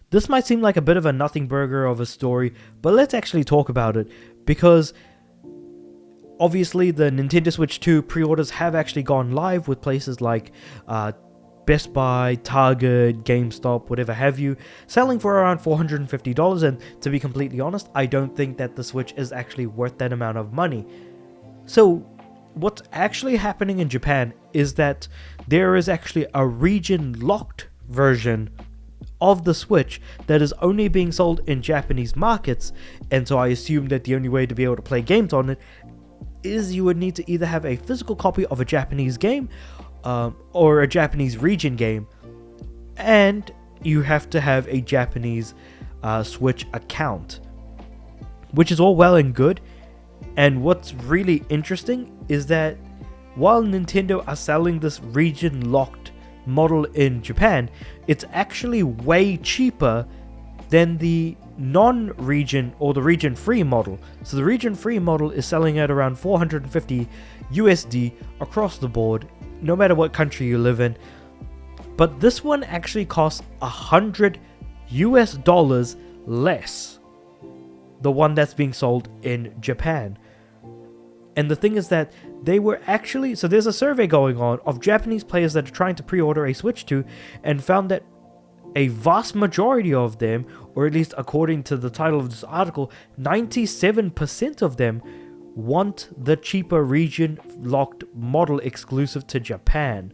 This might seem like a bit of a nothing burger of a story, but let's actually talk about it, because obviously the Nintendo Switch 2 pre-orders have actually gone live with places like Best Buy, Target, GameStop, whatever have you, selling for around $450, and to be completely honest, I don't think that the Switch is actually worth that amount of money. So what's actually happening in Japan is that there is actually a region-locked version of the Switch that is only being sold in Japanese markets, and so I assume that the only way to be able to play games on it is you would need to either have a physical copy of a Japanese game or a Japanese region game, and you have to have a Japanese Switch account, which is all well and good. And what's really interesting is that while Nintendo are selling this region-locked model in Japan, it's actually way cheaper than the non-region or the region-free model. So the region-free model is selling at around 450 USD across the board, no matter what country you live in. But this one actually costs $100 less, the one that's being sold in Japan. And the thing is that they were actually, so there's a survey going on of Japanese players that are trying to pre-order a Switch 2, and found that a vast majority of them, or at least according to the title of this article, 97% of them want the cheaper region-locked model exclusive to Japan.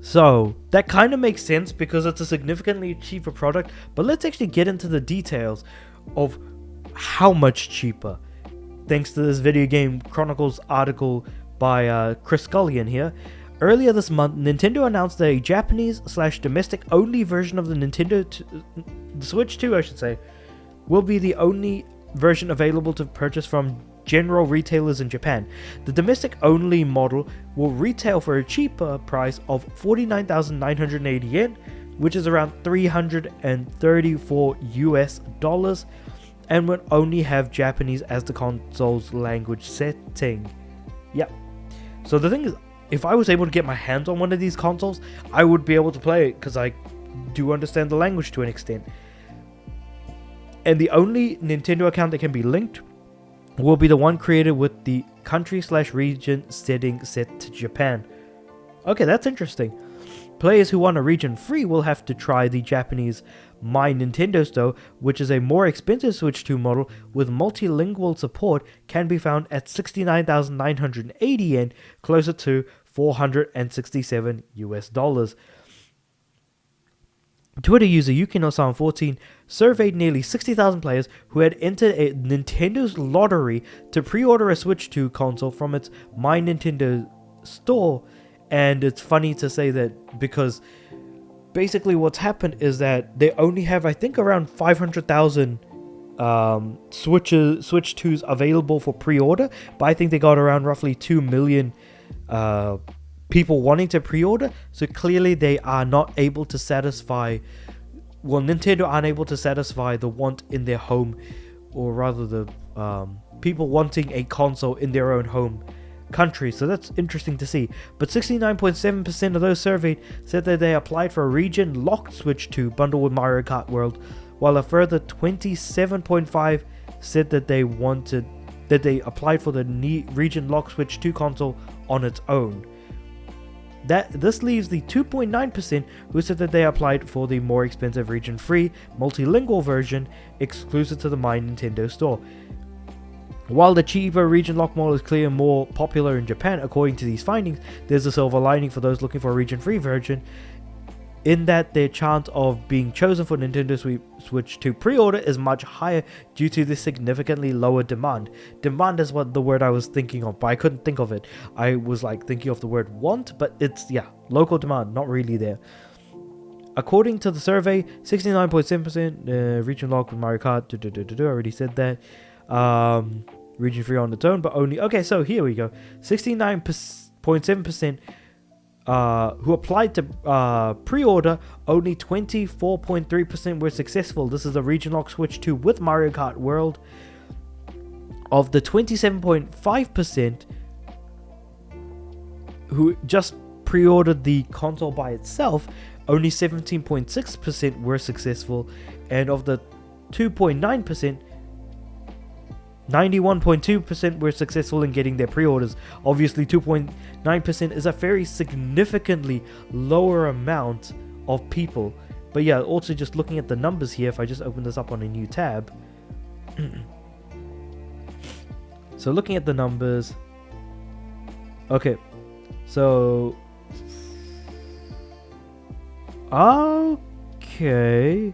So that kind of makes sense because it's a significantly cheaper product, but let's actually get into the details of how much cheaper. Thanks to this Video Game Chronicles article by Chris Scullion here. Earlier this month, Nintendo announced that a Japanese/domestic only version of the Switch 2, will be the only version available to purchase from general retailers in Japan. The domestic only model will retail for a cheaper price of 49,980 yen, which is around $334, and would only have Japanese as the console's language setting. Yep. So the thing is, if I was able to get my hands on one of these consoles, I would be able to play it because I do understand the language to an extent. And the only Nintendo account that can be linked will be the one created with the country/region setting set to Japan. Okay, that's interesting. Players who want a region-free will have to try the Japanese My Nintendo Store, which is a more expensive Switch 2 model with multilingual support, can be found at 69,980 yen, closer to $467. Twitter user Yukino-san14 surveyed nearly 60,000 players who had entered a Nintendo's lottery to pre-order a Switch 2 console from its My Nintendo Store. And it's funny to say that because basically what's happened is that they only have, I think, around 500,000 Switch 2s available for pre-order, but I think they got around roughly 2 million people wanting to pre-order. So clearly they are not able to satisfy, well, Nintendo aren't able to satisfy the want in their home, or rather the people wanting a console in their own home country. So that's interesting to see. But 69.7% of those surveyed said that they applied for a region-locked Switch 2 bundle with Mario Kart World, while a further 27.5% said that they applied for the region-locked Switch 2 console on its own. This leaves the 2.9% who said that they applied for the more expensive region-free multilingual version exclusive to the My Nintendo Store. While the cheaper region-locked model is clearly more popular in Japan, according to these findings, there's a silver lining for those looking for a region-free version, in that their chance of being chosen for Nintendo Switch 2 pre-order is much higher due to the significantly lower demand. Demand is what the word I was thinking of, but I couldn't think of it. I was thinking of the word want, but it's, local demand, not really there. According to the survey, 69.7% region locked with Mario Kart, I already said that. Region free on its own, but only, okay, so here we go. 69.7% who applied to pre-order, only 24.3% were successful. This is the region lock Switch 2 with Mario Kart World. Of the 27.5% who just pre-ordered the console by itself, only 17.6% were successful, and of the 2.9%, 91.2% were successful in getting their pre-orders. Obviously 2.9% is a very significantly lower amount of people. But yeah, also just looking at the numbers here, if I just open this up on a new tab. So looking at the numbers. Okay. So okay.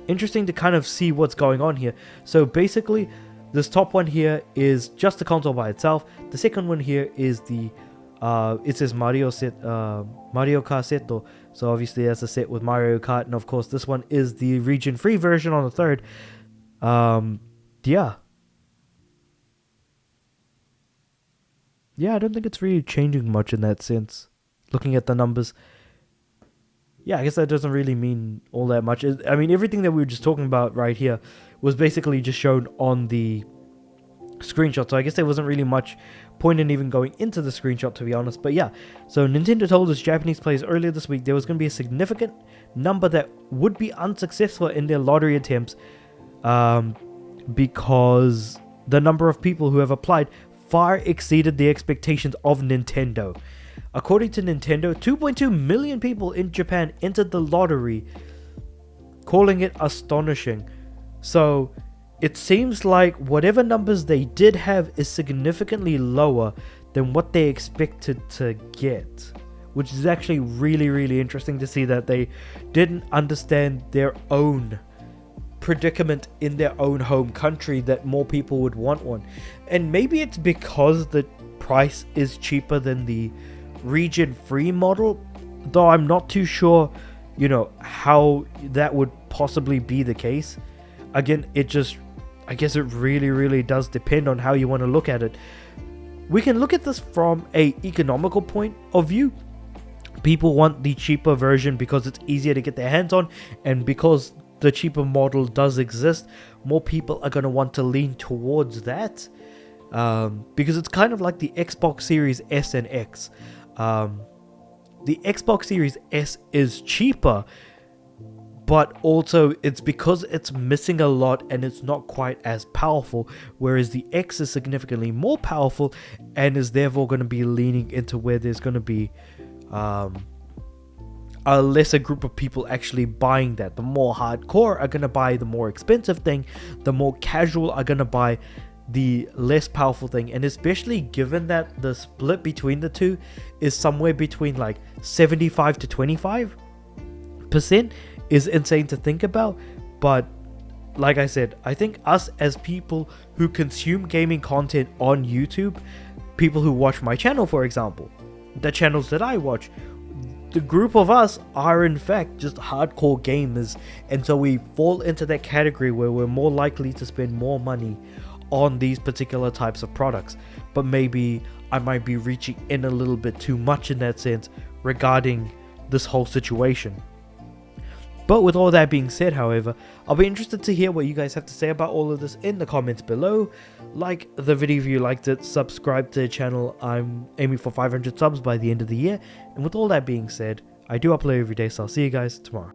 Interesting to kind of see what's going on here. So basically, this top one here is just the console by itself. The second one here is the it says Mario Kart Seto. So obviously that's a set with Mario Kart, and of course this one is the region free version on the third. Yeah, I don't think it's really changing much in that sense. Looking at the numbers. Yeah, I guess that doesn't really mean all that much. I mean, everything that we were just talking about right here was basically just shown on the screenshot. So I guess there wasn't really much point in even going into the screenshot, to be honest. But yeah, so Nintendo told us Japanese players earlier this week there was going to be a significant number that would be unsuccessful in their lottery attempts because the number of people who have applied far exceeded the expectations of Nintendo. According to Nintendo, 2.2 million people in Japan entered the lottery, calling it astonishing. So it seems like whatever numbers they did have is significantly lower than what they expected to get, which is actually really, really interesting to see that they didn't understand their own predicament in their own home country, that more people would want one. And maybe it's because the price is cheaper than the region free model, though I'm not too sure, how that would possibly be the case. Again, I guess it really, really does depend on how you want to look at it. We can look at this from a economical point of view. People want the cheaper version because it's easier to get their hands on, and because the cheaper model does exist, more people are going to want to lean towards that, because it's kind of like the Xbox Series S and X. The Xbox Series S is cheaper, but also it's because it's missing a lot and it's not quite as powerful, whereas the X is significantly more powerful and is therefore going to be leaning into where there's going to be a lesser group of people actually buying that. The more hardcore are going to buy the more expensive thing, the more casual are going to buy the less powerful thing. And especially given that the split between the two is somewhere between like 75 to 25% is insane to think about. But like I said, I think us as people who consume gaming content on YouTube, people who watch my channel, for example, the channels that I watch, the group of us are in fact just hardcore gamers, and so we fall into that category where we're more likely to spend more money on these particular types of products. But maybe I might be reaching in a little bit too much in that sense regarding this whole situation. But with all that being said, however, I'll be interested to hear what you guys have to say about all of this in the comments below. Like the video if you liked it, subscribe to the channel. I'm aiming for 500 subs by the end of the year. And with all that being said, I do upload every day, so I'll see you guys tomorrow.